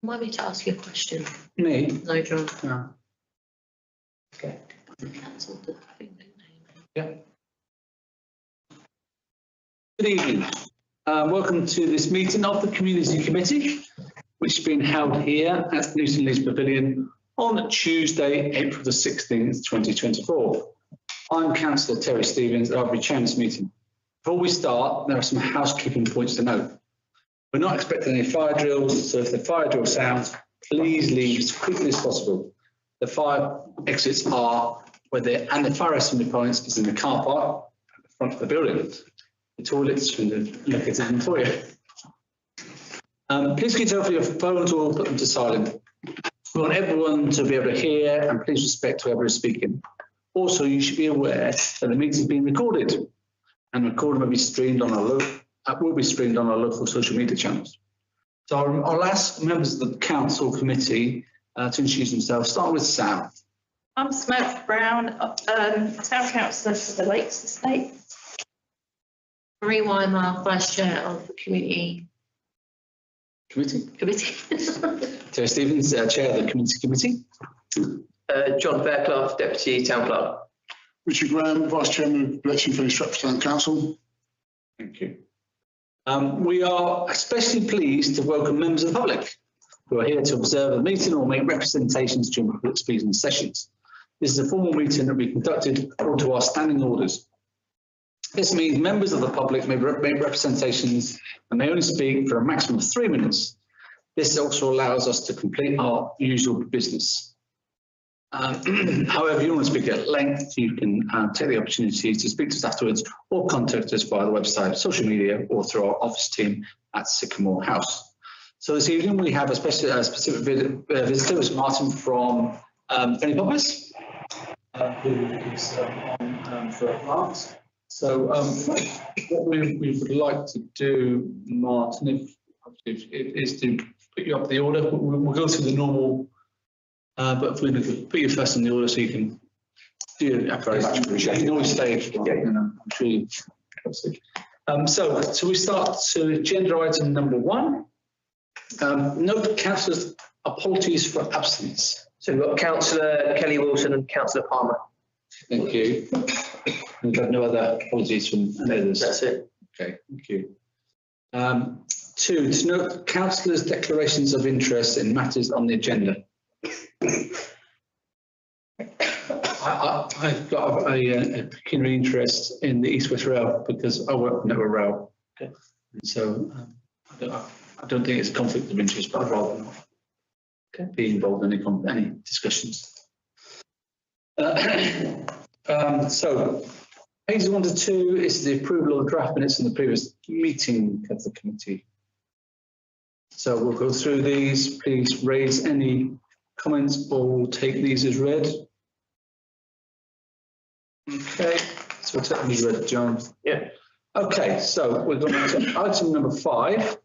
Might be to ask you a question. Me? No, John. No. Okay. Cancelled the thing, didn't Yeah. Good evening. Welcome to this meeting of the Community Committee, which has been held here at Newton Leys Pavilion on Tuesday, April the 16th, 2024. I'm Councillor Terry Stevens, and I'll be chairing this meeting. Before we start, there are some housekeeping points to note. We're not expecting any fire drills, so if the fire drill sounds, please leave as quickly as possible. The fire exits are and the fire assembly points is in the car park at the front of the building. The toilets and the located in the foyer. Please keep over your phones or put them to silent. We want everyone to be able to hear, and please respect whoever is speaking. Also, you should be aware that the meeting is being recorded, and recording will be streamed on our local social media channels. So I'll ask members of the council committee to introduce themselves. Start with Sam. I'm Samantha Brown, Town Councillor for the Lakes Estate. Marie Weimer, Vice Chair of the Committee. Terry Stevens, Chair of the Community Committee. John Fairclough, Deputy Town Clerk. Richard Graham, Vice Chairman of Bletchley, Fenny, Stratford Town Council. Thank you. We are especially pleased to welcome members of the public who are here to observe the meeting or make representations during public speaking sessions. This is a formal meeting that we conducted according to our standing orders. This means members of the public may make representations and may only speak for a maximum of 3 minutes. This also allows us to complete our usual business. However, if you want to speak at length, you can take the opportunity to speak to us afterwards or contact us via the website, social media, or through our office team at Sycamore House. So this evening we have a specific visitor, was Martin from Fenny Poppers, who is on for a glance. So what we would like to do, Martin, is to put you up the order. We'll go through the normal, but we're going to put you first in the order so you can do it. Very much appreciated. You can always stay. I'm sure you. So we start to agenda item number 1. Note councillors' apologies for absence. So we've got Councillor Kelly Wilson and Councillor Palmer. Thank you. We've got no other apologies from others. That's it. Okay, thank you. 2, to note councillors' declarations of interest in matters on the agenda. I've got a pecuniary interest in the East West Rail because I work on a rail. Okay. And so I don't think it's a conflict of interest, but I'd rather not be involved in any discussions. So pages 1 to 2 is the approval of draft minutes in the previous meeting of the committee. So we'll go through these. Please raise any comments or we'll take these as read. Okay, so we'll take them as read, John. Yeah. Okay, so we're going to item number 5,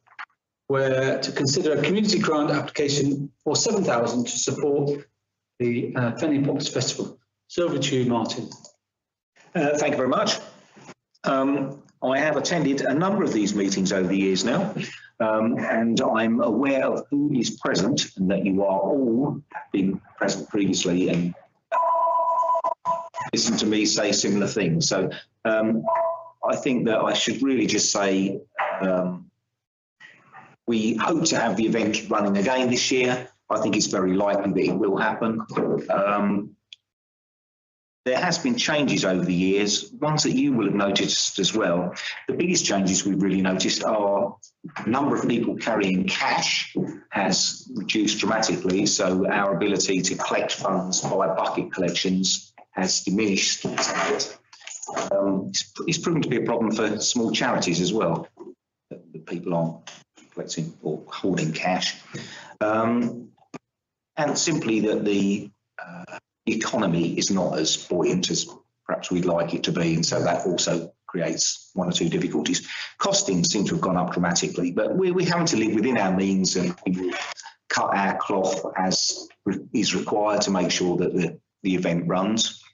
where to consider a community grant application for £7,000 to support the Fenny Pops Festival. So over to you, Martin. Thank you very much. I have attended a number of these meetings over the years now, and I'm aware of who is present and that you are all been present previously and listen to me say similar things. So I think that I should really just say we hope to have the event running again this year. I think it's very likely that it will happen. There has been changes over the years, ones that you will have noticed as well. The biggest changes we've really noticed are the number of people carrying cash has reduced dramatically. So our ability to collect funds by bucket collections has diminished. It's proven to be a problem for small charities as well, that people aren't collecting or holding cash. And simply that the economy is not as buoyant as perhaps we'd like it to be, and so that also creates 1 or 2 difficulties. Costings seem to have gone up dramatically, but we're having to live within our means and we will cut our cloth as is required to make sure that the event runs.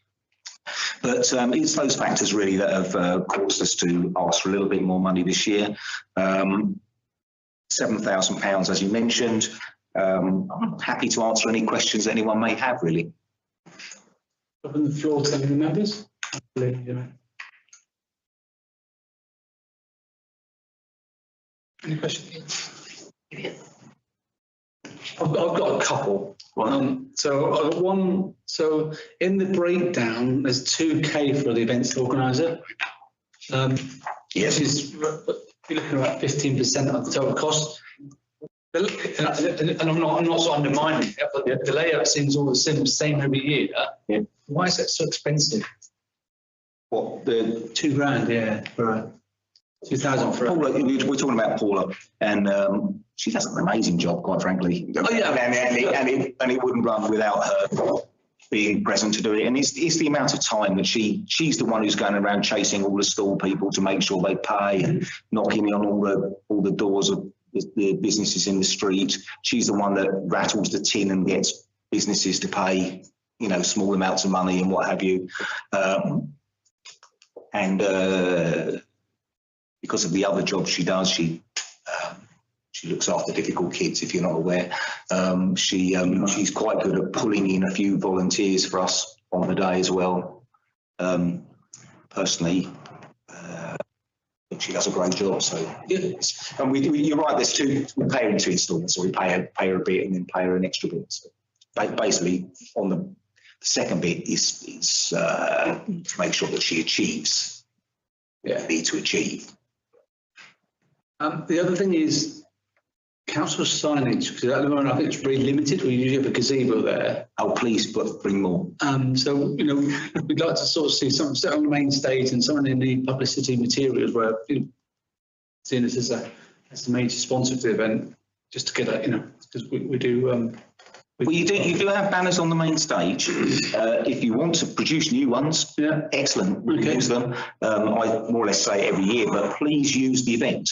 But it's those factors really that have caused us to ask for a little bit more money this year. £7,000, as you mentioned. I'm happy to answer any questions anyone may have, really. Open the floor to the members. Any questions? I've got a couple. So I've got one. So in the breakdown, there's 2K for the events organizer. Yes. Which is you're looking at about 15% of the total cost. And I'm not sort of undermining it, but the layout seems all the same every year. Yeah. Why is that so expensive? What, the £2,000, yeah, for 2,000 for Paula, we're talking about Paula, and she does an amazing job, quite frankly. Oh, yeah. And it wouldn't run without her being present to do it. And it's the amount of time that she's the one who's going around chasing all the stall people to make sure they pay and knocking on all the doors of the businesses in the street. She's the one that rattles the tin and gets businesses to pay, you know, small amounts of money and what have you. Because of the other jobs she does, she looks after difficult kids, if you're not aware. She's quite good at pulling in a few volunteers for us on the day as well. Personally, I think she does a great job. So, and you're right. We pay her in 2 installments, so we pay her a bit and then pay her an extra bit. So basically, on the second bit is to make sure that she achieves what we need to achieve. The other thing is council signage, because at the moment I think it's very limited. We usually have a gazebo there. Oh, please bring more. So, you know, we'd like to sort of see something set on the main stage and something in the publicity materials where, you know, seeing this as a major sponsor of the event, just to get a, you know, because we do. Well, you do have banners on the main stage. If you want to produce new ones, yeah, excellent, use them. I more or less say every year, but please use the event.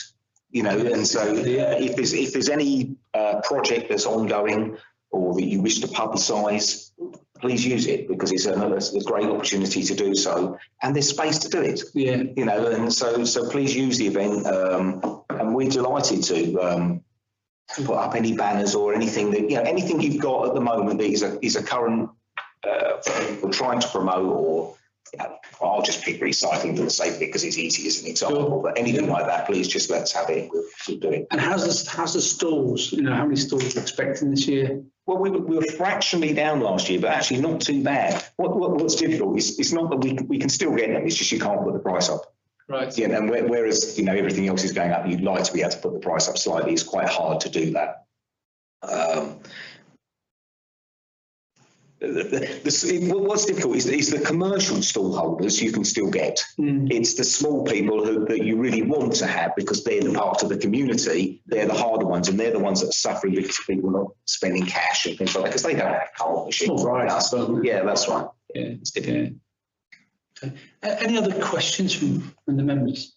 You know, and so if there's any project that's ongoing or that you wish to publicise, please use it, because it's a great opportunity to do so, and there's space to do it. Yeah, you know, and so please use the event, and we're delighted to put up any banners or anything that, you know, anything you've got at the moment that is a current we're trying to promote, or, you know, I'll just pick recycling for the sake of it because it's easy as an example. Sure. But anything like that, please just let's have it. We'll do it. And how's the stalls? You know, how many stalls are you expecting this year? Well, we were fractionally down last year, but actually not too bad. What's difficult is it's not that we can still get them. It's just you can't put the price up. Right. Yeah, and whereas, you know, everything else is going up, you'd like to be able to put the price up slightly. It's quite hard to do that. What's difficult is the commercial stall holders you can still get. It's the small people that you really want to have, because they're the part of the community. They're the harder ones, and they're the ones that are suffering because people are not spending cash and things like that, because they don't have card machines. Right. Yeah, that's right. Yeah. Okay. Any other questions from the members?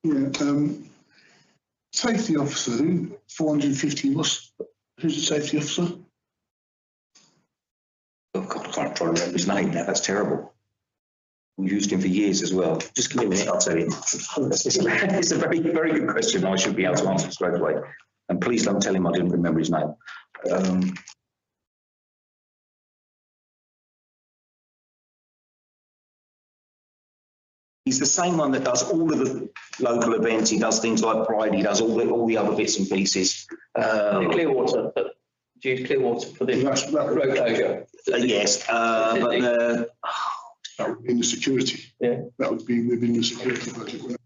Yeah, safety officer, 450, who's the safety officer? Oh God, I can't try to remember his name now. That's terrible. We used him for years as well. Just give me a minute, I'll tell you. It's a very, very good question. I should be able to answer straight away. And please don't tell him I didn't remember his name. He's the same one that does all of the local events. He does things like Pride. He does all the other bits and pieces. Clearwater. Do you use Clearwater for the road closure? Yes, but that would be in the security. Yeah, that would be within the security budget.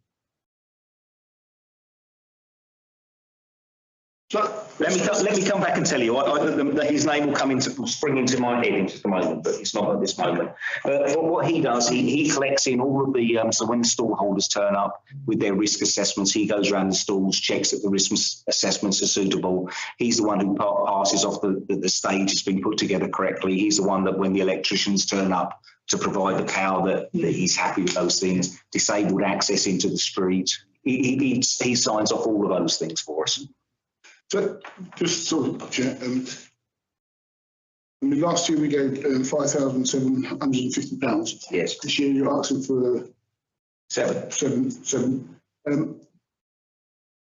So let me come back and tell you. His name will spring into my head in just a moment, but it's not at this moment. But what he does, he collects in all of the so when the stall holders turn up with their risk assessments, he goes around the stalls, checks that the risk assessments are suitable. He's the one who passes off that the stage has been put together correctly. He's the one that when the electricians turn up to provide the power that he's happy with those things, disabled access into the street. He signs off all of those things for us. So, just sort of, last year we gave £5,750. Yes. This year you're asking for seven. Seven.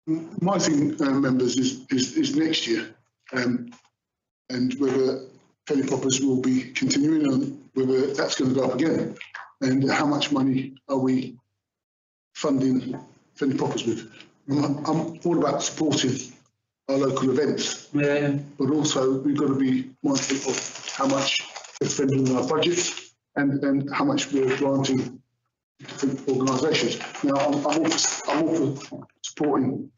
My thing, members, is next year, and whether Fenny Poppers will be continuing and whether that's going to go up again, and how much money are we funding Fenny Poppers with? I'm all about supporting our local events, but also we've got to be mindful of how much we're spending on our budget and how much we're granting different organisations. Now, I'm all for supporting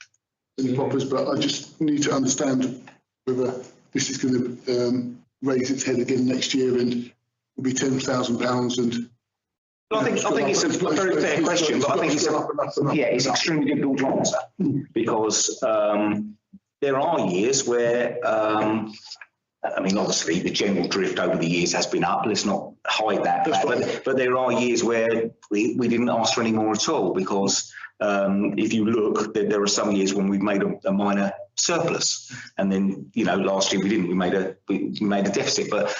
Fenny Poppers, but I just need to understand whether this is going to raise its head again next year and will be £10,000 and. I think it's a very fair question, but I think it's extremely difficult to answer because there are years where, I mean, obviously the general drift over the years has been up. Let's not hide that, but there are years where we didn't ask for any more at all because if you look, there are some years when we've made a minor surplus, and then last year we didn't. We made a deficit, but.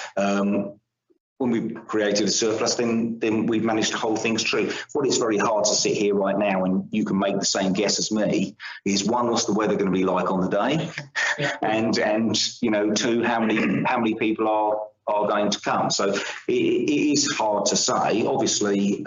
When we created a surplus, then we've managed to hold things true. What is very hard to sit here right now, and you can make the same guess as me, is one, what's the weather going to be like on the day, and two, how many people are going to come. So it is hard to say. Obviously,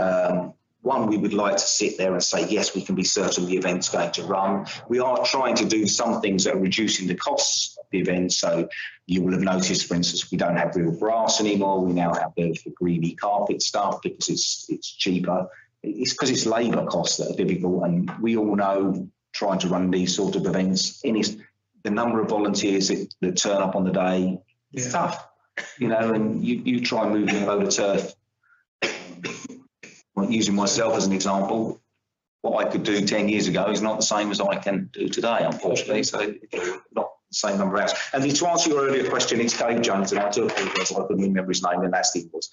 one, we would like to sit there and say, yes, we can be certain the event's going to run. We are trying to do some things that are reducing the costs of the event. So you will have noticed, for instance, we don't have real brass anymore. We now have the greeny carpet stuff because it's cheaper. It's because it's labour costs that are difficult. And we all know trying to run these sort of events, the number of volunteers that turn up on the day, it's tough, and you try moving a load of turf. Using myself as an example, what I could do 10 years ago is not the same as I can do today, unfortunately. So not the same number of hours. And to answer your earlier question, it's Dave Jones, and I do apologise, I couldn't remember his name, and that's the was.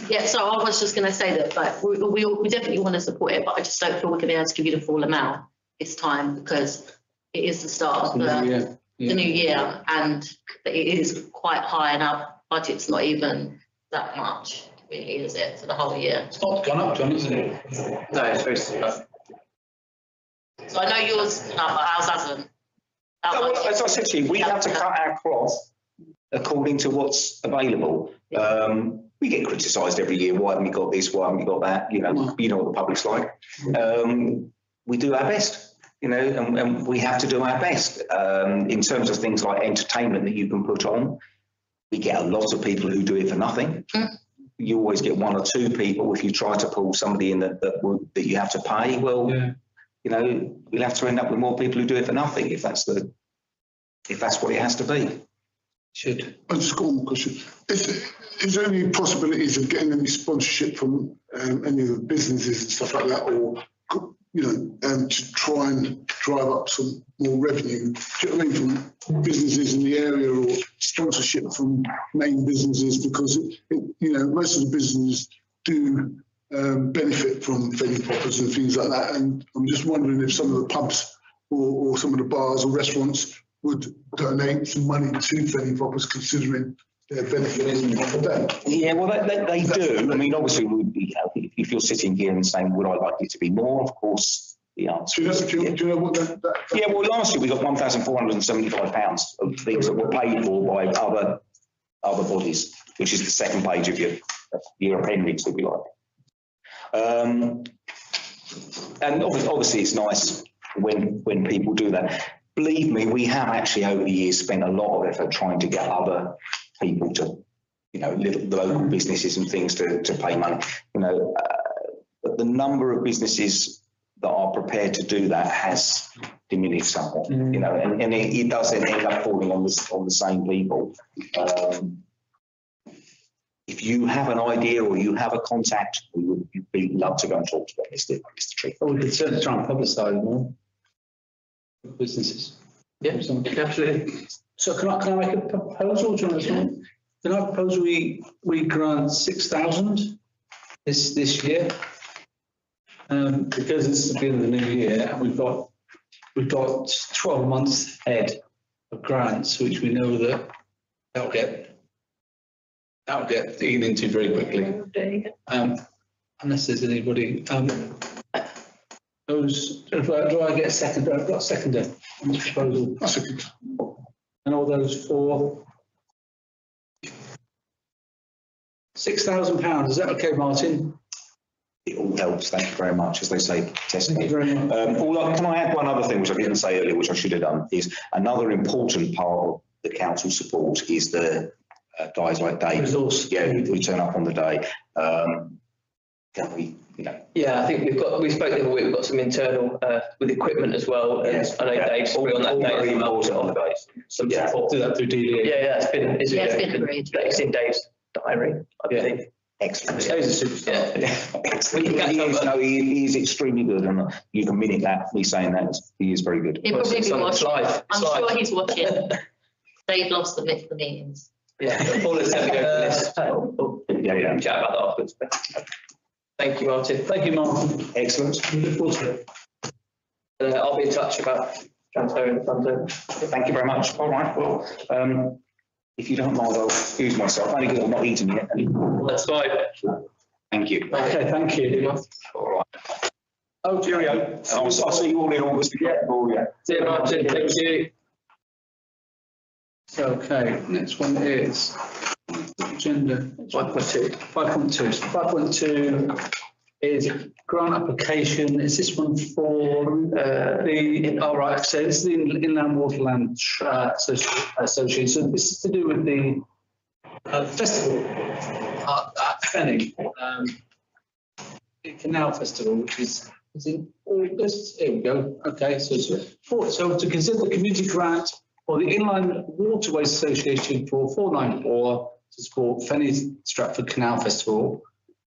Yeah, so I was just going to say that, but we definitely want to support it, but I just don't feel we're going to be able to give you the full amount this time because it is the start of the new year, and it is quite high, and our budget's not even that much, really, is it, for the whole year? It's not gone up, John, isn't it? No, it's very similar. So I know yours, no, but ours hasn't. Well, as I said to you, we have to cut our cloth according to what's available. We get criticised every year. Why haven't we got this? Why haven't we got that? You know what the public's like. We do our best, and we have to do our best. In terms of things like entertainment that you can put on, we get a lot of people who do it for nothing. You always get one or two people. If you try to pull somebody in that you have to pay, well, we'll have to end up with more people who do it for nothing if that's what it has to be. Should. I just got one question. Is there any possibilities of getting any sponsorship from any of the businesses and stuff like that, or to try and drive up some more revenue? Do you know what I mean, from businesses in the area, or sponsorship from main businesses? Because most of the businesses do benefit from Fenny Poppers and things like that. And I'm just wondering if some of the pubs or some of the bars or restaurants would donate some money to Fenny Poppers, considering their benefit of that. Yeah, well, they do. I mean, obviously, if you're sitting here and saying, would I like it to be more? Of course, the answer is do you know what that? Yeah, well, last year we got £1,475 of things that were paid for by other bodies, which is the second page of your appendix, if you like. And obviously, it's nice when people do that. Believe me, we have actually over the years spent a lot of effort trying to get other people to, the local businesses and things to pay money. But the number of businesses that are prepared to do that has diminished somewhat. And it does end up falling on the same people. If you have an idea or you have a contact, we would love to go and talk to them. It's the truth. Well, we could certainly try and publicise more businesses. Yeah, absolutely. So can I make a proposal, Jonathan? Can I propose we grant 6,000 this year? Because it's the beginning of the new year, and we've got 12 months ahead of grants, which we know that'll get eaten into very quickly. unless there's anybody, those, do I get a second? I've got a seconder on this proposal. That's a good. And all those for £6,000. Is that okay, Martin? It all helps, thank you very much, as they say, testing. Thank you very much. Can I add one other thing, which I didn't say earlier, which I should have done, is another important part of the council support is the guys like Dave. Resource. Yeah, we turn up on the day. Can we, you know? Yeah, I think we spoke the other week, we've got some internal, with equipment as well. And Yes. I know Dave's probably on that day. Very important on the days. Some Yeah. support. Do that through DDA. Yeah, it's been agreed. It's in Dave's diary, I believe. Excellent. Dave's a superstar. Yeah. Excellent. He is extremely good, and you can minute that, me saying that, he is very good. He'll probably be It's watching. live. I'm sure he's watching. Dave lost the meetings. Yeah, all the time we go for this. Yeah. Chat about that afterwards. Thank you, Martin. Thank you, Martin. Excellent. Look forward to it. I'll be in touch about transferring the funds over. Thank you very much. All right, well, if you don't mind, I'll excuse myself, only because I'm not eating yet. That's fine. Thank you. Okay, thank you. All right. Oh, Cheerio. I'll see you all in August. Yeah. Oh, yeah. See you, Martin. Thank you. Okay, next one is agenda 5.2. 5.2. So 5.2 is grant application. Is this one for right, so this is the Inland Waterland Association. So this is to do with the festival at Fenny, the Canal Festival, which is in August. Here we go. Okay, so to consider the community grant for the Inland Waterways Association for 494 to support Fenny's Stratford Canal Festival,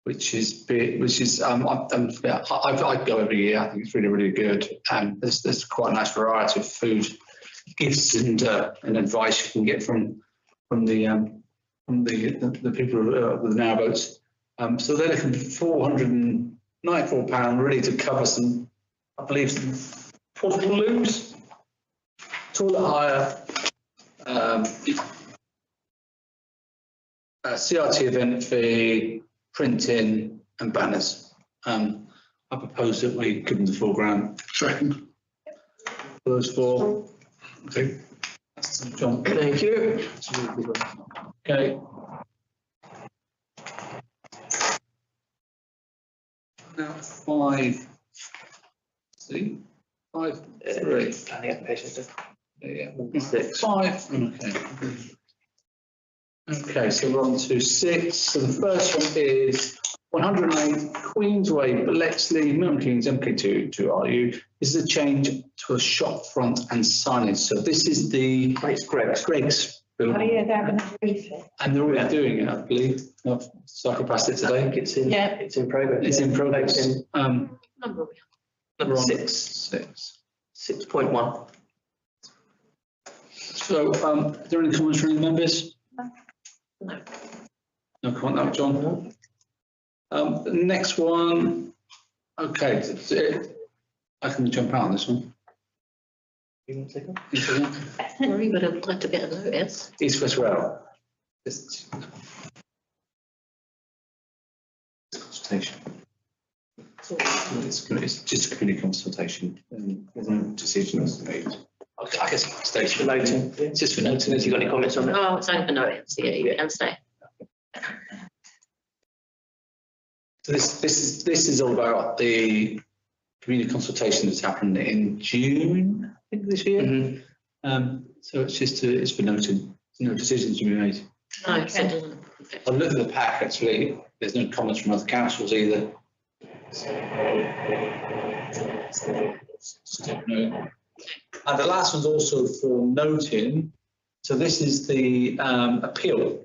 which is I go every year. I think it's really, really good. And there's quite a nice variety of food, gifts, and advice you can get from the people with the narrowboats. So they're looking for £494, really, to cover some, I believe, some portable loos, toilet hire, CRT event fee, printing and banners. I propose that we give them the £4,000. Second. Those four. Okay. That's John. Thank you. Okay. Now 5. See, 5, 3. Planning applications. Yeah. 6. 5. Okay. Okay, so we're on to 6. So the first one is 108 Queensway, Bletchley, Milton Keynes, MK2 to RU. This is a change to a shop front and signage. So this is the Greg's building. Oh, yeah, they're going to refit. And they're already doing it, I believe. I've cycled past it I today. think it's in progress. It's in progress. Number Number we're on 6. 6. 6.1. So, are there any comments from any members? No. No comment, no, John? The next one, okay, I can jump out on this one. You want to take it? We would have liked to get a notice. East West Rail. Consultation. It's just a community consultation, and there's no decisions made. Okay, I guess Station noting. it's just for noting. Have you got any comments on it? Oh, it's only for notice. Yeah, you can stay. So this is all about the community consultation that's happened in June, I think, this year. Mhm. So it's for noting. No decisions to be made. No, so it doesn't. I looked at the pack, actually. There's no comments from other councils either. No. And the last one's also for noting. So this is the appeal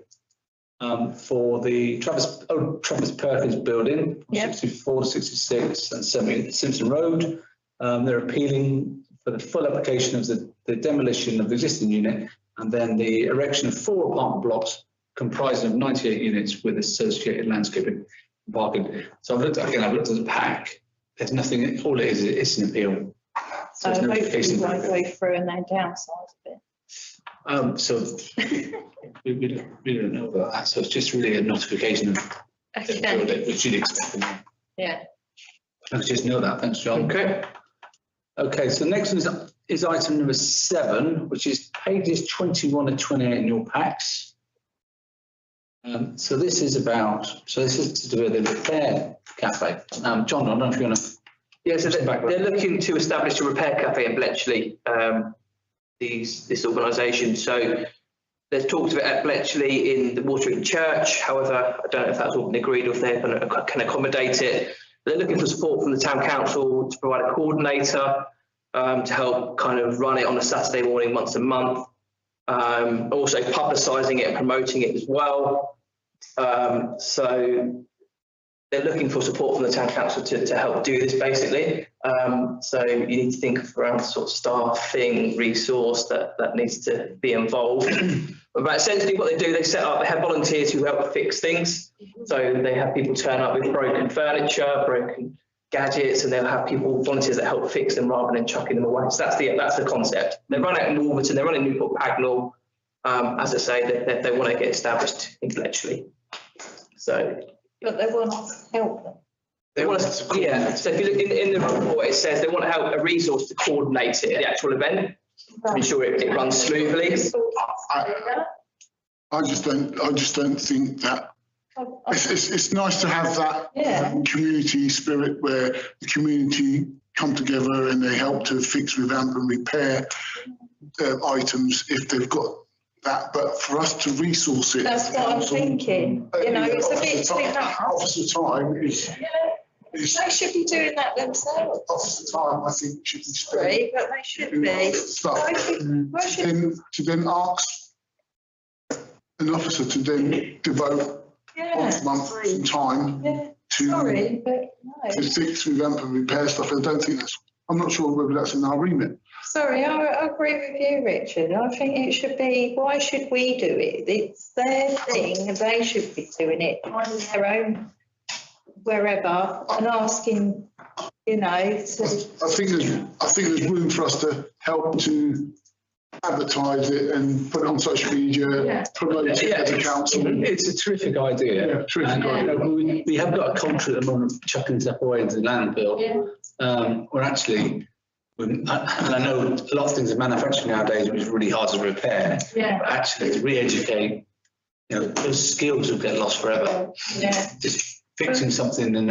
for the Travis Perkins building, Yep. 64, 66 and 70 Simpson Road. They're appealing for the full application of the demolition of the existing unit and then the erection of 4 apartment blocks comprising of 98 units with associated landscaping and parking. So I've looked at the pack. There's nothing, all it is, it's an appeal. So there's no Hopefully notification. you won't go through and then downsize a bit. So we don't know about that. So it's just really a notification of Okay. which you'd expect. Yeah. Let's just know that. Thanks, John. Okay. Okay, so next one is item number 7, which is pages 21 and 28 in your packs. So this is to do with the repair cafe. John, I don't know if you want to. Yeah, so they're looking to establish a repair cafe in Bletchley, this organisation. So there's talks of it at Bletchley in the Watering Church. However, I don't know if that's all been agreed or if they can accommodate it. They're looking for support from the town council to provide a coordinator to help kind of run it on a Saturday morning once a month. Also publicising it and promoting it as well. So they're looking for support from the town council to help do this basically. So you need to think of around sort of staffing, resource that needs to be involved. But essentially what they do, they have volunteers who help fix things. So they have people turn up with broken furniture, broken gadgets, and they'll have volunteers that help fix them rather than chucking them away. So that's the concept. They run out in Wolverton, they run in Newport Pagnell. As I say, they want to get established in Bletchley. So. But they want us to help them. They want us to, yeah. So if you look in the report, it says they want to help a resource to coordinate it, the actual event, to ensure it runs smoothly. I just don't think that. It's nice to have that community spirit where the community come together and they help to fix, revamp and repair items if they've got that. But for us to resource it. That's what I'm thinking. It's a bit too much. Officer time is. They should be doing that themselves. Officer time, I think, should be spent. Right, but they should be. To then ask an officer to then devote once a month some time to fix, revamp and repair stuff. I don't think I'm not sure whether that's in our remit. Sorry, I agree with you, Richard. I think it should be, why should we do it? It's their thing and they should be doing it on their own, wherever, and asking, to... I think there's room for us to help to advertise it and put it on social media, promote it as a council. It's a terrific idea. Yeah, terrific idea. We have got a culture at the moment of chucking stuff away into the landfill. We're actually, and I know a lot of things in manufacturing nowadays which is really hard to repair. But actually to re-educate, those skills will get lost forever. Just fixing something and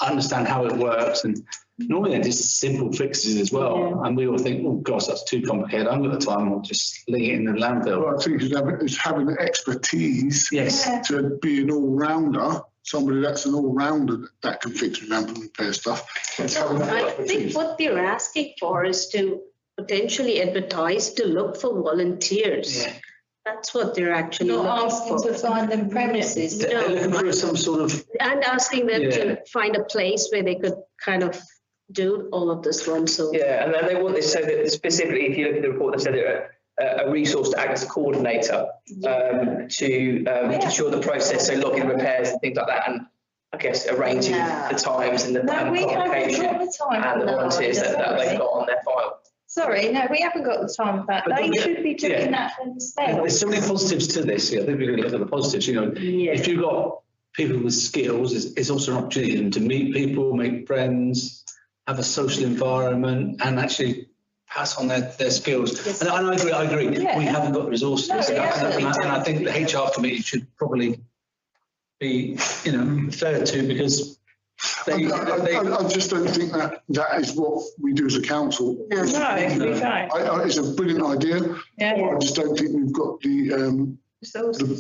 understand how it works, and normally they're just simple fixes as well. And we all think, oh gosh, that's too complicated. I haven't got the time. I'll just lay it in the landfill. Well, I think it's having the expertise to be an all-rounder. Somebody that's an all-rounder that can fix, revamp and repair stuff. I think what they're asking for is to potentially advertise to look for volunteers. That's what they're actually not looking asking for. to find them premises. They're looking for some sort of... And asking them to find a place where they could kind of do all of this one. So and then they want this so that specifically, if you look at the report, they said they're a resource to act as a coordinator to ensure the process, so logging repairs and things like that, and I guess arranging the times and the publication and the volunteers that they've got on their file. Sorry, no, we haven't got the time for that. They should be doing that themselves. There's so many positives to this. I think we're going to look at the positives. If you've got people with skills, it's also an opportunity to meet people, make friends, have a social environment, and actually pass on their skills. Yes. And I agree. We haven't got the resources. And I think the HR committee should probably be, fair to, because I just don't think that is what we do as a council. No, we don't. It's a brilliant idea. I just don't think we've got the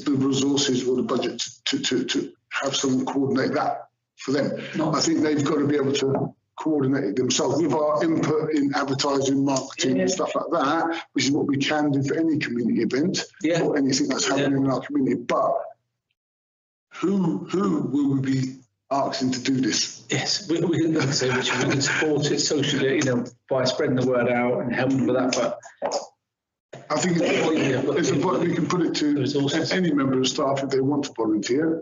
resources or the budget to have someone coordinate that for them. I think they've got to be able to coordinate it themselves with our input in advertising, marketing and stuff like that, which is what we can do for any community event or anything that's happening in our community. But who will we be asking to do this? Yes, we can support it socially, by spreading the word out and helping with that. But I think we can put it to any member of staff if they want to volunteer.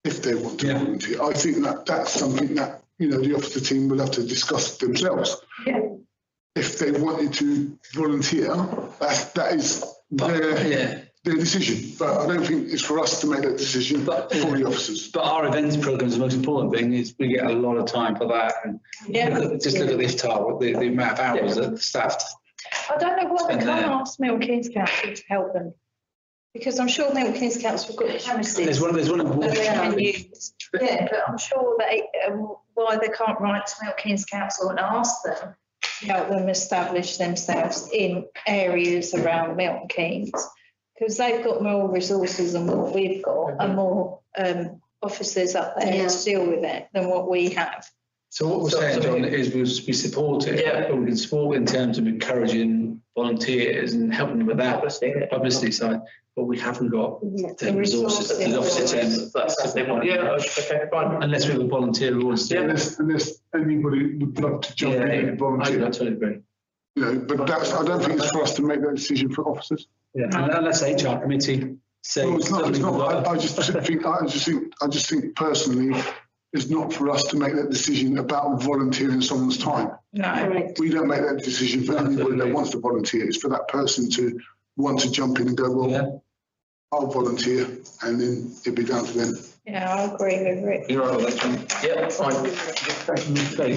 Volunteer, I think that's something that the officer team will have to discuss themselves. If they wanted to volunteer, that is their their decision, but I don't think it's for us to make that decision for the officers. But our events programme, the most important thing is we get a lot of time for that, and look at the iftar, the amount of hours that the staff. I don't know why they Spend can't there. ask Milton Keynes Council to help them, because I'm sure Milton Keynes Council have got premises. There's one that they can use. Yeah, but I'm sure they, why they can't write to Milton Keynes Council and ask them to help them establish themselves in areas around Milton Keynes, because they've got more resources than what we've got and more officers up there to deal with it than what we have. So what we're saying, John, is we support it, but we can support in terms of encouraging volunteers and helping them with that publicity side, but we haven't got the resources to the officer end. That's they want. Yeah, okay, fine. Unless we have a volunteer who wants to. Unless anybody would love to jump in and volunteer. I totally agree. You know, but that's, I don't think it's for us to make that decision for officers. Yeah, unless HR committee say. No, it's not. I just think personally, it's not for us to make that decision about volunteering someone's time. No. We don't make that decision for anybody that wants to volunteer. It's for that person to want to jump in and go, well, I'll volunteer, and then it'll be down to them. Yeah, I agree with Rick. You're right with that, John. Yeah, fine.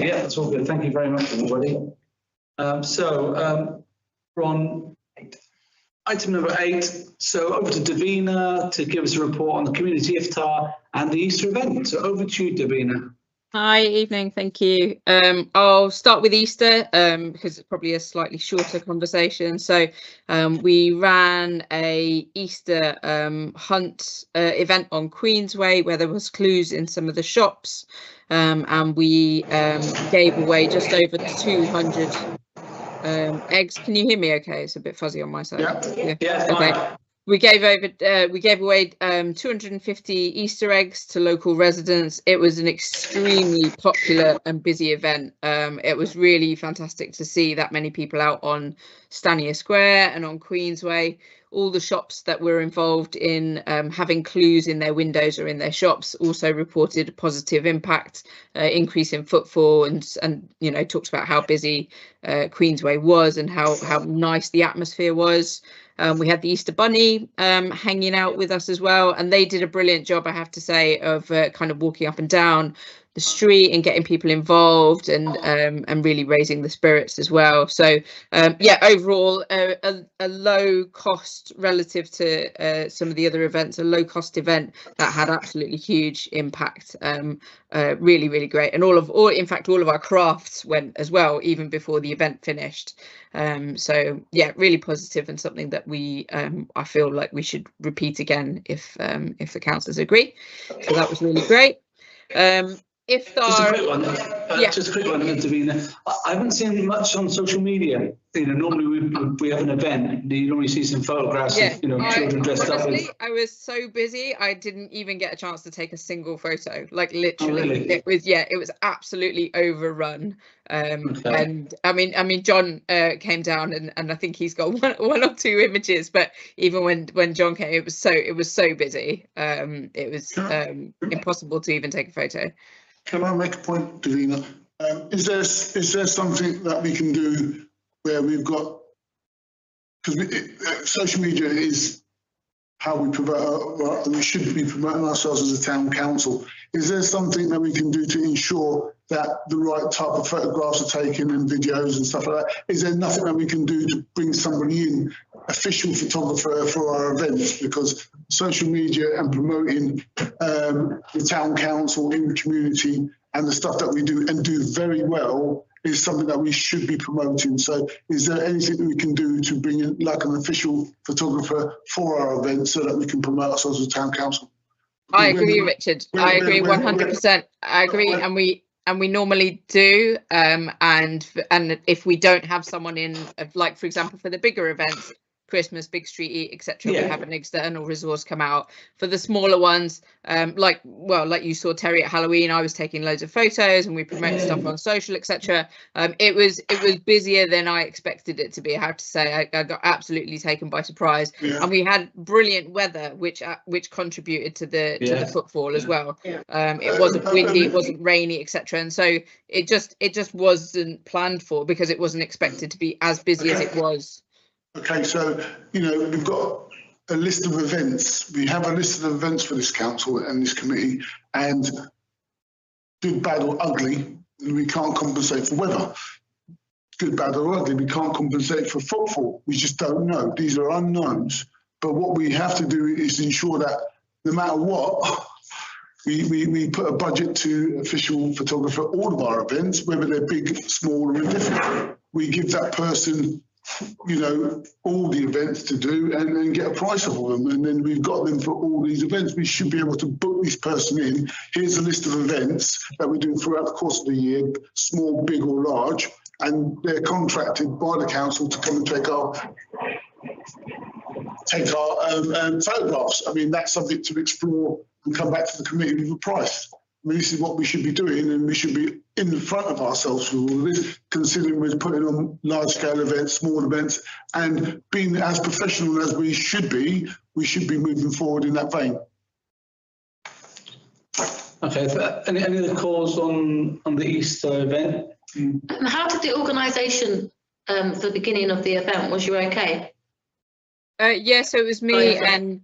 Yeah, that's all good. Thank you very much, everybody. We're on item number 8. So over to Davina to give us a report on the community iftar and the Easter event. So over to you, Davina. Hi, evening, thank you. I'll start with Easter because it's probably a slightly shorter conversation. So we ran a Easter hunt event on Queensway where there was clues in some of the shops, and we gave away just over 200 eggs. Can you hear me okay? It's a bit fuzzy on my side. Yeah, okay. fine. We gave away 250 Easter eggs to local residents. It was an extremely popular and busy event. It was really fantastic to see that many people out on Stanier Square and on Queensway. All the shops that were involved in having clues in their windows or in their shops also reported a positive impact, increase in footfall, and you know, talked about how busy Queensway was and how nice the atmosphere was. We had the Easter Bunny hanging out with us as well, and they did a brilliant job, I have to say, of kind of walking up and down the street and getting people involved and really raising the spirits as well. So yeah, overall a low cost relative to some of the other events, a low cost event that had absolutely huge impact. Really great, and all of our crafts went as well even before the event finished. So yeah, really positive and something that we I feel like we should repeat again if the councillors agree. So that was really great. Just a quick one. Just a quick one, Davina. I haven't seen much on social media. You know, normally we have an event, and you normally see some photographs of, you know, children dressed up. I was so busy, I didn't even get a chance to take a single photo. Like literally, oh, really? It was absolutely overrun. And I mean, John came down, and I think he's got one or two images. But even when John came, it was so busy. It was impossible to even take a photo. Can I make a point, Davina? Is there something that we can do where we've got, because social media is how we promote, we should be promoting ourselves as a town council. Is there something that we can do to ensure that the right type of photographs are taken and videos and stuff like that? Is there nothing that we can do to bring somebody in, official photographer for our events? Because social media and promoting the town council in the community and the stuff that we do and do very well is something that we should be promoting. So is there anything that we can do to bring in like an official photographer for our events so that we can promote ourselves as a town council? I agree, Richard. I agree 100%. I agree, and we normally do. And if we don't have someone in, like for example, for the bigger events, Christmas, Big Street Eat, etc., we have an external resource come out. For the smaller ones, like you saw Terry at Halloween, I was taking loads of photos and we promoted stuff on social, etc. It was busier than I expected it to be, I have to say. I got absolutely taken by surprise. And we had brilliant weather, which contributed to the footfall as well. It wasn't windy, it wasn't rainy, etc. And so it just wasn't planned for, because it wasn't expected to be as busy as it was. Okay, so, you know, we've got a list of events. We have a list of events for this council and this committee, and good, bad or ugly, we can't compensate for weather. Good, bad or ugly, we can't compensate for footfall. We just don't know. These are unknowns. But what we have to do is ensure that no matter what, we put a budget to official photographer all of our events, whether they're big, small or indifferent. We give that person, you know, all the events to do and then get a price of them. And then we've got them for all these events. We should be able to book this person in. Here's a list of events that we do throughout the course of the year, small, big or large, and they're contracted by the council to come and take our photographs. I mean, that's something to explore and come back to the committee with a price. I mean, this is what we should be doing, and we should be in front of ourselves with all of this, considering we're putting on large-scale events, small events, and being as professional as we should be moving forward in that vein. Okay, so any other calls on the Easter event? How did the organisation for the beginning of the event? Was you okay? Yeah, so it was me and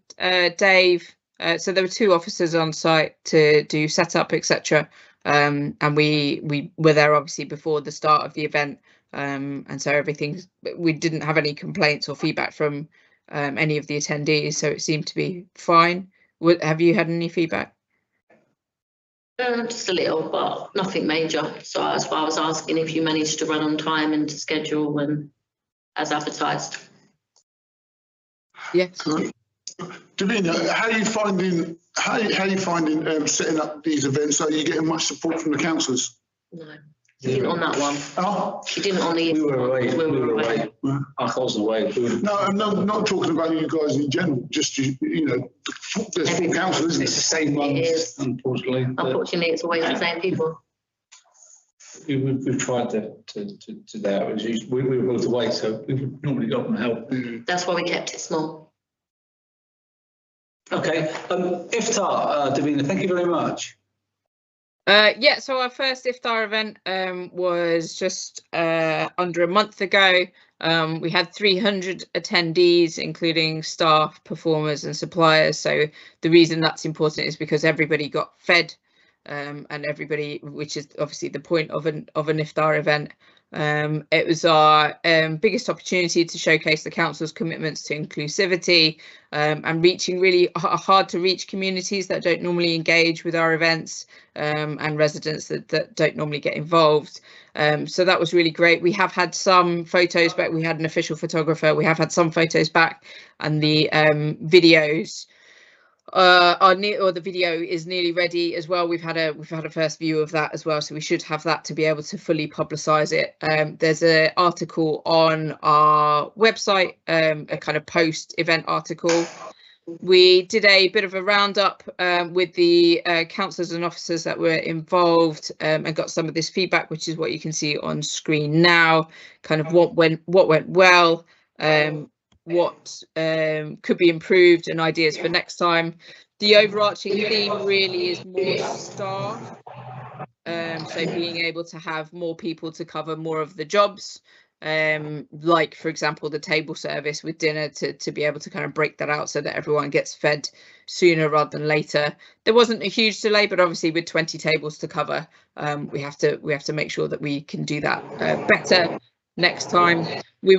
Dave. So there were 2 officers on site to do setup, etc. And we were there obviously before the start of the event. And so we didn't have any complaints or feedback from any of the attendees. So it seemed to be fine. Have you had any feedback? Just a little, but nothing major. So that's why I was asking if you managed to run on time and to schedule and as advertised. Yes. Davina, how are you finding setting up these events? Are you getting much support from the councillors? No, she didn't on that one. Oh, She didn't on the. We were away. We were away. I wasn't away. No, I'm not talking about you guys in general. Just you know, there's 4 councillors, isn't it? It's the same ones, unfortunately. Unfortunately, it's always the same people. We've tried to do that. We were both away, so we've normally got them help. That's why we kept it small. Okay, Iftar, Davina, thank you very much. Yeah, so our first Iftar event was just under a month ago. We had 300 attendees, including staff, performers and suppliers. So the reason that's important is because everybody got fed and everybody, which is obviously the point of an Iftar event. It was our biggest opportunity to showcase the council's commitments to inclusivity and reaching really hard to reach communities that don't normally engage with our events and residents that don't normally get involved. So that was really great. We have had some photos back. We had an official photographer. We have had some photos back, and the videos the video is nearly ready as well. We've had a first view of that as well, so we should have that to be able to fully publicise it. There's an article on our website, a kind of post-event article. We did a bit of a roundup with the councillors and officers that were involved and got some of this feedback, which is what you can see on screen now. Kind of what went well. What could be improved and ideas for next time. The overarching theme really is more staff, so being able to have more people to cover more of the jobs, like for example the table service with dinner, to be able to kind of break that out so that everyone gets fed sooner rather than later. There wasn't a huge delay, but obviously with 20 tables to cover, we have to make sure that we can do that better next time. We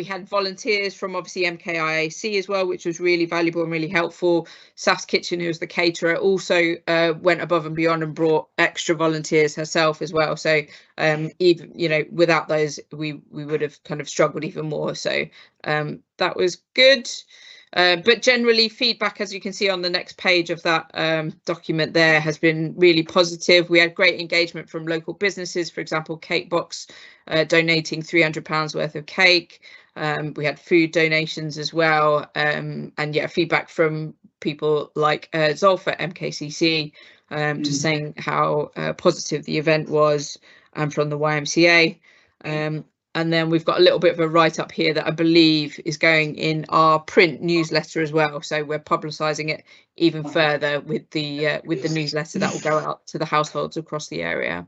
had volunteers from obviously MKIAC as well, which was really valuable and really helpful. Saf's Kitchen, who was the caterer, also went above and beyond and brought extra volunteers herself as well. So even without those, we would have kind of struggled even more. So that was good. But generally feedback, as you can see on the next page of that document there, has been really positive. We had great engagement from local businesses, for example, Cake Box donating £300 worth of cake. We had food donations as well, and yeah, feedback from people like Zolf at MKCC just saying how positive the event was, and from the YMCA. And then we've got a little bit of a write-up here that I believe is going in our print newsletter as well. So we're publicising it even further with the newsletter that will go out to the households across the area.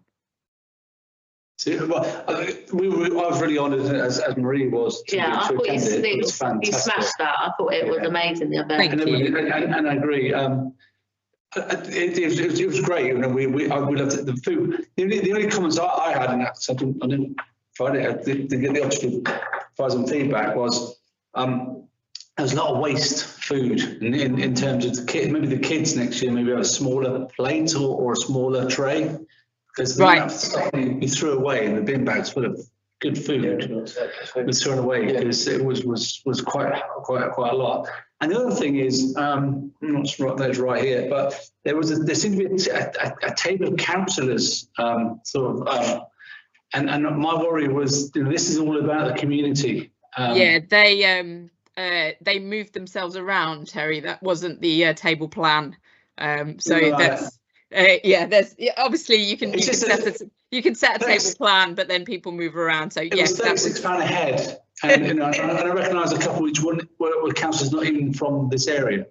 Well, I was really honoured as Marie was. Yeah, I thought you smashed that. I thought it was amazing, the event. And I agree. It was great. You know, we loved the food. The only comments I had, and I didn't find it. I didn't get the opportunity to provide some feedback. Was there was a lot of waste food in terms of the kid. Maybe the kids next year maybe have a smaller plate or a smaller tray, because the amount of stuff we threw away in the bin bags full of good food was thrown away because it was quite a lot. And the other thing is, I'm not sure if that's right here, but there seemed to be a table of councillors, and my worry was, you know, this is all about the community. They moved themselves around, Terry. That wasn't the table plan. That's obviously you can set a table plan, but then people move around. So it was £36 a head, and you know, and I recognise a couple which were councillors not even from this area.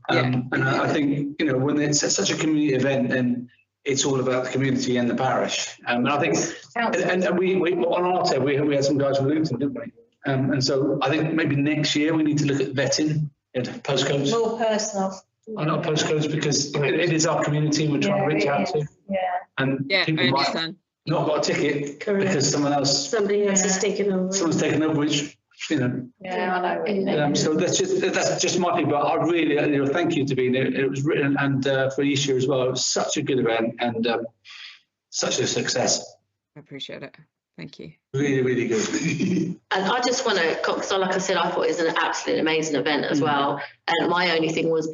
And I think, you know, when it's such a community event, then it's all about the community and the parish. And I think, and we on our table we had some guys from Luton, didn't we? And so I think maybe next year we need to look at vetting postcodes. More personal. Not postcodes, because it is our community we're trying to reach out to. Yeah. And people might not got a ticket because somebody else has taken over. Someone's taken over, which, you know. Yeah, I know. So that's just my thing. But I really, you know, thank you to being there. It was written, and for Isha as well. It was such a good event and such a success. I appreciate it. Thank you. Really, really good. And I just want to, because like I said, I thought it was an absolutely amazing event as well. And my only thing was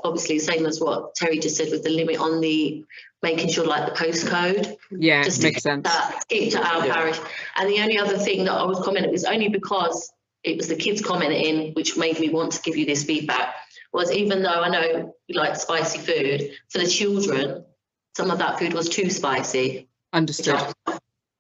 obviously same as what Terry just said with the limit on the making sure like the postcode. Yeah, just makes sense. Keep to our parish. And the only other thing that I was commenting was only because it was the kids commenting, which made me want to give you this feedback, was even though I know you like spicy food, for the children, some of that food was too spicy. Understood.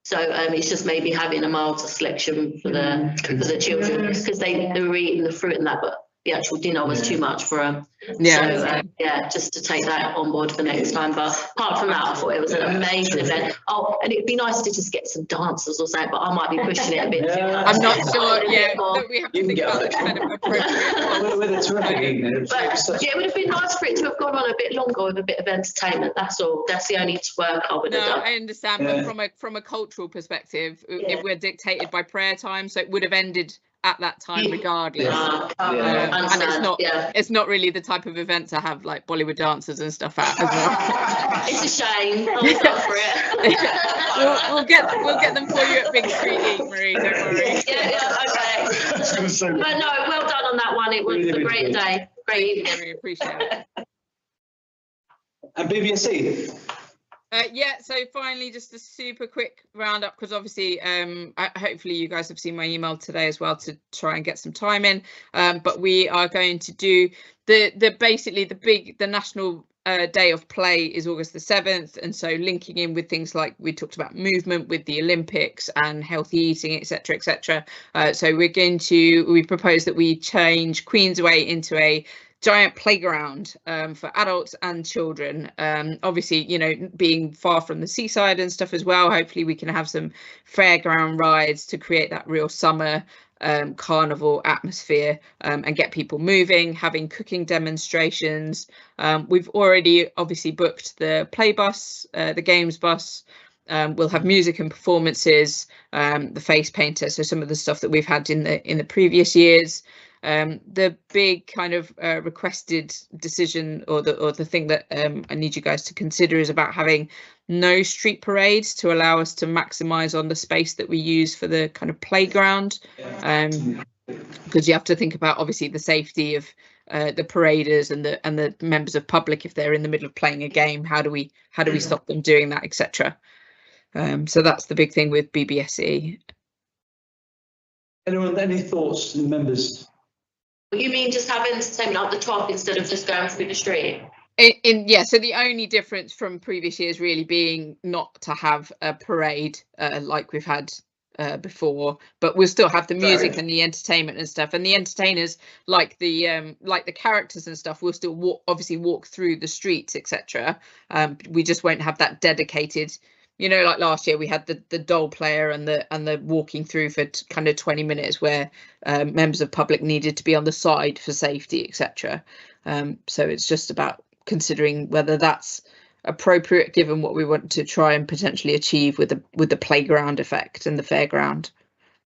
So it's just maybe having a milder selection for the children, because they were eating the fruit and that, but the actual dinner was too much for them. Yeah. So just to take that on board for next time. But apart from that, I thought it was an amazing event. Oh, and it'd be nice to just get some dancers or something, but I might be pushing it a bit too much. I'm not sure. Yeah, we have to think about the kind of appropriate. With a terrific evening. But it would have been nice for it to have gone on a bit longer with a bit of entertainment. That's all. That's the only work I would have done. I understand, but from a cultural perspective, if we're dictated by prayer time, so it would have ended at that time regardless. And it's not really the type of event to have like Bollywood dancers and stuff at as well. It's a shame. I was up for it. we'll get them for you at Big Street Eat, Marie, don't worry. Okay. But no, well done on that one. It was a great day. Great evening. We appreciate it. And BBSE. So finally, just a super quick roundup, because obviously hopefully you guys have seen my email today as well to try and get some time in, but we are going to do the national day of play is August the 7th, and so linking in with things like we talked about movement with the Olympics and healthy eating, etc. So we propose that we change Queensway into a giant playground for adults and children, obviously, you know, being far from the seaside and stuff as well. Hopefully we can have some fairground rides to create that real summer carnival atmosphere, and get people moving, having cooking demonstrations. We've already obviously booked the play bus, the games bus. We'll have music and performances, the face painter, so some of the stuff that we've had in the previous years. The big kind of requested decision, or the thing that I need you guys to consider, is about having no street parades to allow us to maximise on the space that we use for the kind of playground, because you have to think about obviously the safety of the paraders and the members of public if they're in the middle of playing a game. How do we stop them doing that, etc. So that's the big thing with BBSE. Anyone, any thoughts, members? You mean just have entertainment up the top instead of just going through the street? So the only difference from previous years really being not to have a parade like we've had before, but we'll still have the music and the entertainment and stuff, and the entertainers like the characters and stuff will still walk through the streets, etc. We just won't have that dedicated You know, like last year we had the doll player and the walking through for kind of 20 minutes where members of public needed to be on the side for safety, etc. So it's just about considering whether that's appropriate given what we want to try and potentially achieve with the playground effect and the fairground.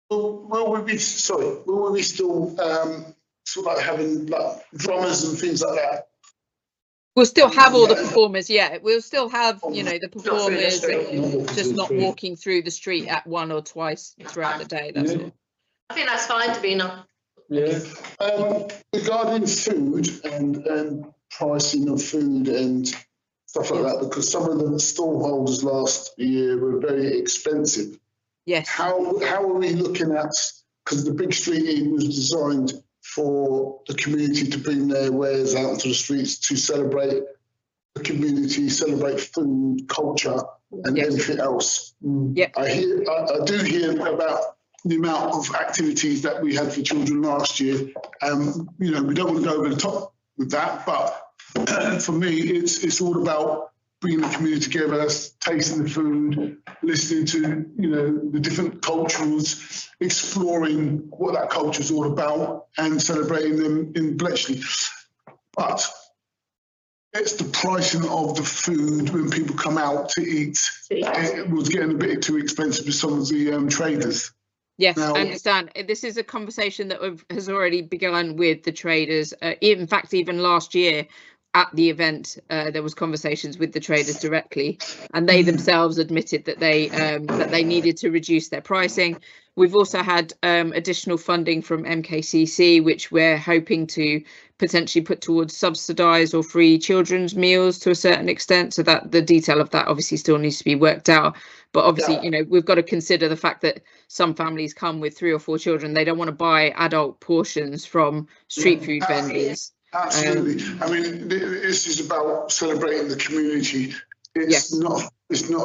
Will we be still sort of like having like drummers and things like that? We'll still have all the performers, yeah. We'll still have, you know, the performers, just not walking through the street at one or twice throughout the day. That's all. I think that's fine, Davina. Yeah. Regarding food and pricing of food and stuff like that, because some of the stallholders last year were very expensive. Yes. How are we looking at, because the Big Street Inn was designed for the community to bring their wares out into the streets to celebrate the community, celebrate food, culture, and everything else. Yep. I do hear about the amount of activities that we had for children last year. You know, we don't want to go over the top with that, but for me, it's all about bringing the community together, tasting the food, listening to, you know, the different cultures, exploring what that culture is all about and celebrating them in Bletchley. But it's the pricing of the food when people come out to eat. It was getting a bit too expensive for some of the traders. Yes, now, I understand. This is a conversation that has already begun with the traders. In fact, even last year, at the event, there was conversations with the traders directly, and they themselves admitted that they needed to reduce their pricing. We've also had additional funding from MKCC, which we're hoping to potentially put towards subsidised or free children's meals to a certain extent. So that the detail of that obviously still needs to be worked out. But obviously, you know, we've got to consider the fact that some families come with 3 or 4 children. They don't want to buy adult portions from street food vendors. Absolutely. I mean, this is about celebrating the community. It's not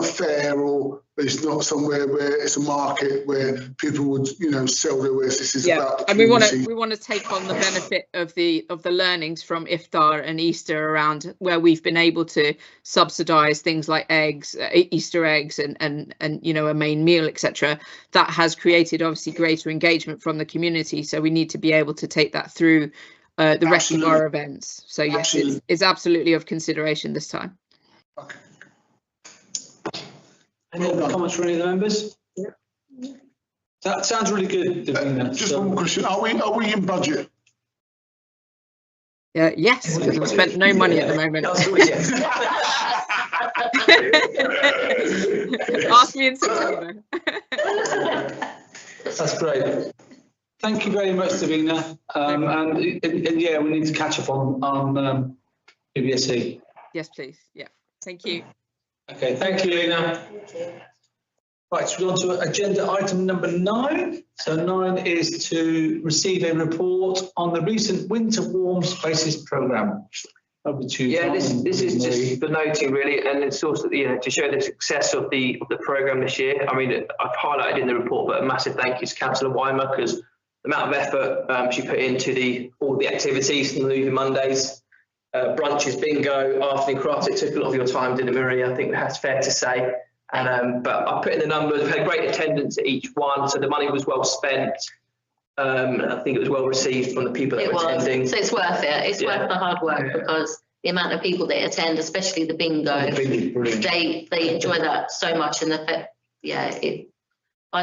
fair, or it's not somewhere where it's a market where people would, you know, sell their wares. This is about the community. And we want to take on the benefit of the learnings from Iftar and Easter around where we've been able to subsidise things like eggs, Easter eggs, and you know, a main meal, etc. That has created obviously greater engagement from the community. So we need to be able to take that through the rest of our events. So yes, it's absolutely of consideration this time. Okay. Any other comments from any of the members? Yeah. That sounds really good, Davina. Just one more question. Are we in budget? Yes, because we've spent no money at the moment. Ask me in September. That's great. Thank you very much, Davina. And yeah, we need to catch up on PBSE. Yes, please. Yeah. Thank you. Okay, thank you, Lena. Right, so we're on to agenda item number 9. So 9 is to receive a report on the recent Winter Warm Spaces programme. Over to you. Yeah, this is just for noting really, and it's also, you know, to show the success of the programme this year. I mean, I've highlighted in the report, but a massive thank you to Councillor Weimer, because the amount of effort she put into all the activities, the Movie Mondays, brunches, bingo, afternoon crafts. It took a lot of your time, didn't it, Maria? I think that's fair to say. And but I put in the numbers. We had great attendance at each one, so the money was well spent. I think it was well received from the people that were attending. So it's worth it. It's worth the hard work, because the amount of people that attend, especially the bingo, they enjoy that so much. And I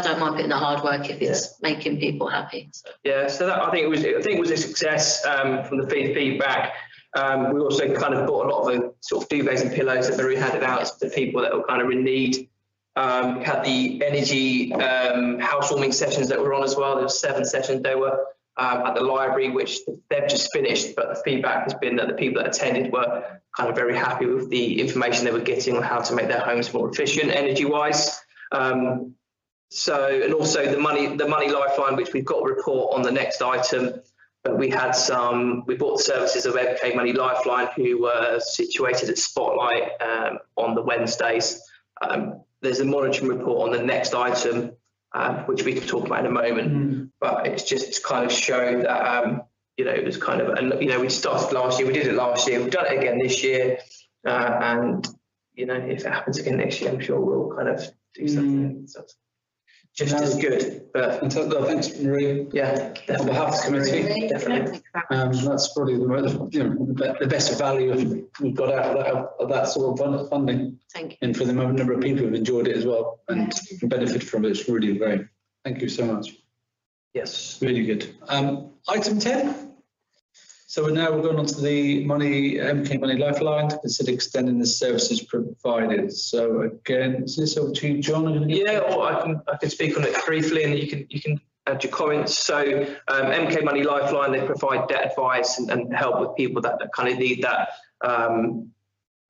don't mind putting the hard work if it's making people happy. So. Yeah, so that, I think it was a success from the feedback. We also kind of bought a lot of the sort of duvets and pillows that Marie handed out to people that were kind of in need. We had the energy housewarming sessions that were on as well. There were 7 sessions. They were at the library, which they've just finished, but the feedback has been that the people that attended were kind of very happy with the information they were getting on how to make their homes more efficient energy-wise. So, and also the money lifeline, which we've got a report on the next item. But we bought the services of MK Money Lifeline, who were situated at Spotlight on the Wednesdays. There's a monitoring report on the next item, which we can talk about in a moment. But it's just to kind of show that, you know, it was kind of, and you know, we started last year, we did it last year, we've done it again this year. And, you know, if it happens again next year, I'm sure we'll kind of do something just as good. But thanks, Marie. Yeah, definitely. On behalf of the committee, definitely. That's probably the best value we've got out of that sort of funding. Thank you. And for the number of people who've enjoyed it as well and benefited from it, it's really great. Thank you so much. Yes. Really good. Item 10. So we're going on to the MK Money Lifeline to consider extending the services provided. So again, is this over to you, John? Yeah, or I can speak on it briefly, and you can add your comments. So MK Money Lifeline, they provide debt advice and help with people that kind of need that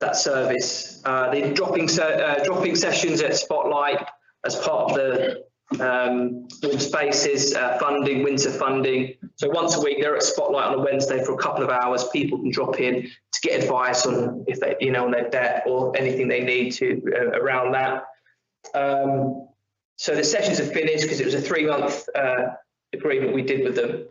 that service. They're dropping sessions at Spotlight as part of the warm spaces funding, winter funding. So once a week they're at Spotlight on a Wednesday for a couple of hours. People can drop in to get advice on if they, you know, on their debt or anything they need to around that. So the sessions are finished because it was a 3-month agreement we did with them.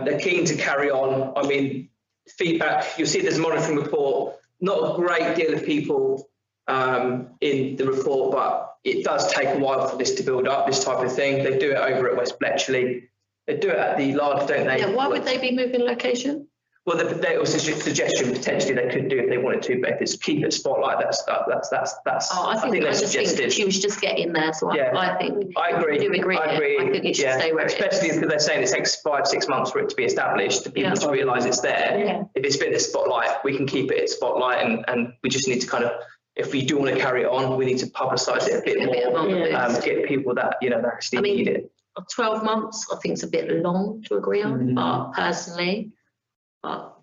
They're keen to carry on. I mean, feedback, you'll see there's a monitoring report. Not a great deal of people in the report, but it does take a while for this to build up, this type of thing. They do it over at West Bletchley. They do it at the large, don't they? Yeah, why would they be moving location? Well, there was a suggestion potentially they could do if they wanted to, but if it's keep it Spotlight, that's. Oh, I think she was just getting there, so yeah, I think. I agree. I do agree. I think it should stay where it is. Especially because they're saying it takes 5-6 months for it to be established, for people to realise it's there. Yeah. If it's been at Spotlight, we can keep it at Spotlight, and we just need to kind of, if we do want to carry it on, we need to publicise it a bit more, get people that, you know, that actually need it. 12 months, I think it's a bit long to agree on, but personally, but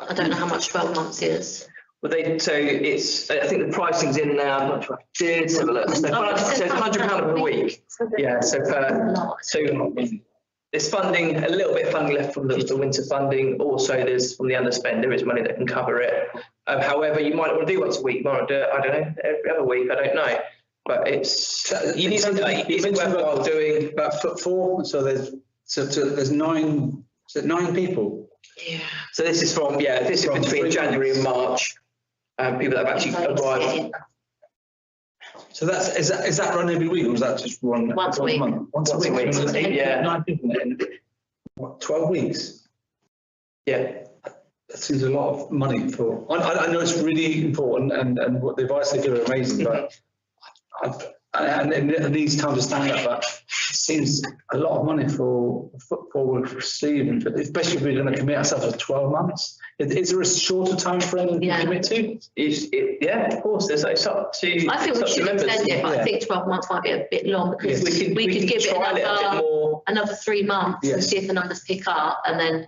I don't know how much 12 monthks is. Well, so it's, I think the pricing's in now. I'm not sure. Let's have a look. So it's £100 per week. Yeah. So there's funding, a little bit of funding left from the winter funding. Also, there's from the underspend, there is money that can cover it. However, you might want to do once a week. You might want to do it, I don't know, every other week. I don't know. But it's worthwhile doing. About footfall. So there's 9 people. Yeah. So this is from this is between January and March. People that have actually arrived. So is that run every week, or is that just one once a week? Once a week. Yeah. 9 people in 12 weeks. Yeah. That seems a lot of money for. I know it's really important, and what the advice they give are amazing, but and it needs time to stand up. But it seems a lot of money for football we're receiving, especially if we're going to commit ourselves to 12 months. Is there a shorter time frame we can commit to? Yeah, of course. It's up to. I think we should extend it, but I think 12 months might be a bit long because we could give it another 3 months and see if the numbers pick up, and then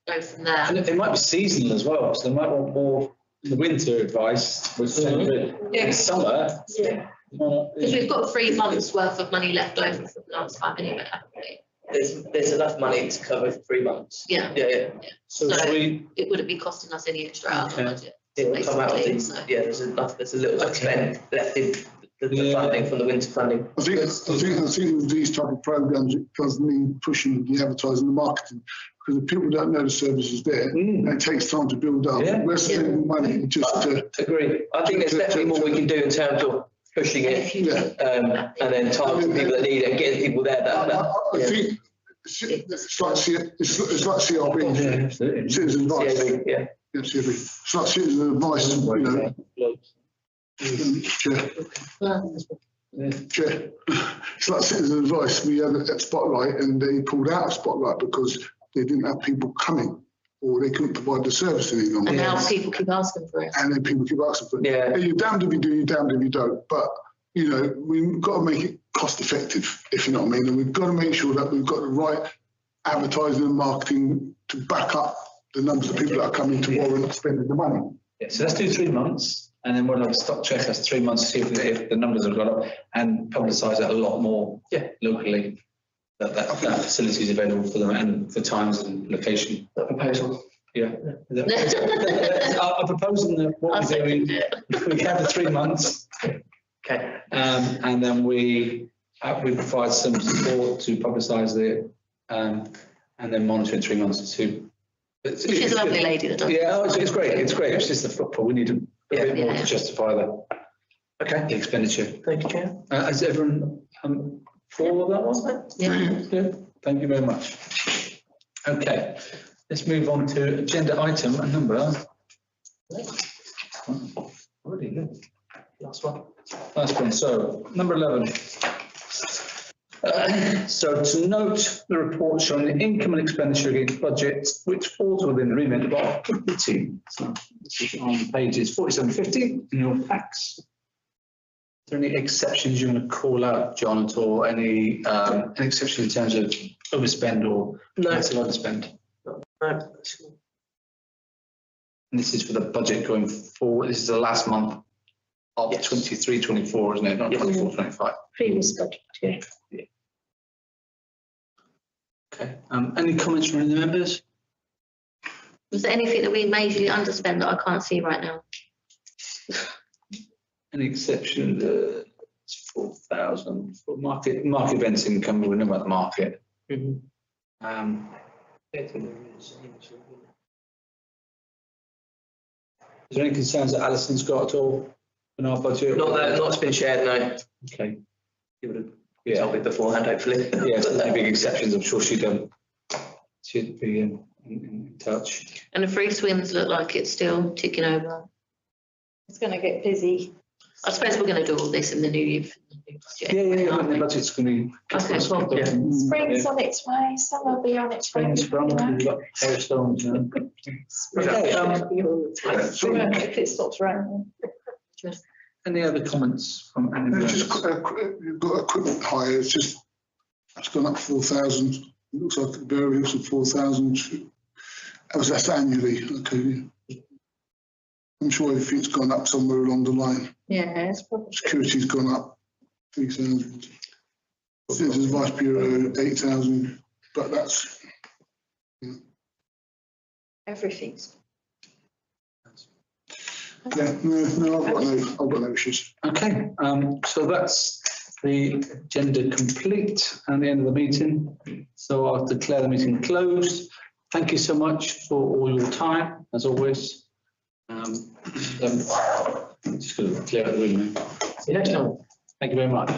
go from there. And it might be seasonal as well, so they might want more in the winter advice, which in summer. Yeah. Because we've got 3 months worth of money left over from last time anyway, haven't we? There's enough money to cover for 3 months. Yeah. So it wouldn't be costing us any extra out of the budget. It will come out of there's a little bit spent left in the funding from the winter funding. I think with these type of programmes, it does need pushing the advertising and the marketing, because if people don't know the service is there, and it takes time to build up. We're spending money just to. Agree. I think there's definitely more we can do in terms of pushing it, and then targeting people that need it, and getting people there. I think it's like CRB, citizen advice. CAB, CAB. It's like citizen advice, you know. Chair. It's like citizen advice. We had it at Spotlight, and they pulled out of Spotlight because they didn't have people coming, or they couldn't provide the service any longer. And now people keep asking for it. And then people keep asking for it. Yeah. And you're damned if you do, you're damned if you don't. But, you know, we've got to make it cost effective, if you know what I mean. And we've got to make sure that we've got the right advertising and marketing to back up the numbers of people that are coming to warrant spending the money. Yeah, so let's do 3 months, and then we'll have a stock check. That's 3 months to see if the numbers have gone up, and publicise it a lot more locally. That facility is available for them, and the times and location. That proposal. Yeah. I'm proposing that what we're doing, we have the 3 months. Okay. And then we provide some support to publicise it, and then monitor in 3 months to. She's a lovely lady that does. Yeah, it's great. It's great. It's just the football. We need a bit more to justify that. Okay. the expenditure. Thank you, Chair. Is everyone for that one? Yeah. Good. Thank you very much. Okay, let's move on to agenda item number. Already good. Last one. Last one. So number 11. So to note the report showing the income and expenditure against budget, which falls within the remit of our committee. So this is on pages 4750 in your packs. Is there any exceptions you want to call out, John, at all? Any exception in terms of overspend or massive underspend? No. And this is for the budget going forward. This is the last month of 23-24, isn't it? Not 24-25. Previous budget, yeah. Okay. Any comments from the members? Was there anything that we majorly underspend that I can't see right now? Any exception? It's 4,000 for market events income. We know about the market. Is there any concerns that Alison's got at all in our budget? Not been shared, no. Okay. You would have told me beforehand, hopefully. Yes, there's no big exceptions. I'm sure she'd be in touch. And the free swims look like it's still ticking over. It's going to get busy. I suppose we're going to do all this in the new year. Yeah. The budget's going to be. Okay, cool. Yeah. Spring's on its way, summer will be on its way. Spring's from, we've got hailstones. Okay, If it stops raining. any other comments from anyone? You've got equipment hire, it's gone up 4,000. It looks like a variance of 4,000. That's annually, okay. I'm sure everything's gone up somewhere along the line. Yeah, it's probably. Security's gone up 3,000. Citizens Vice Bureau 8,000, but that's. Everything's. Yeah, no, I've got no issues. Okay, so that's the agenda complete and the end of the meeting. So I'll declare the meeting closed. Thank you so much for all your time, as always. Just going to clear out the room now. See you next time. Thank you very much.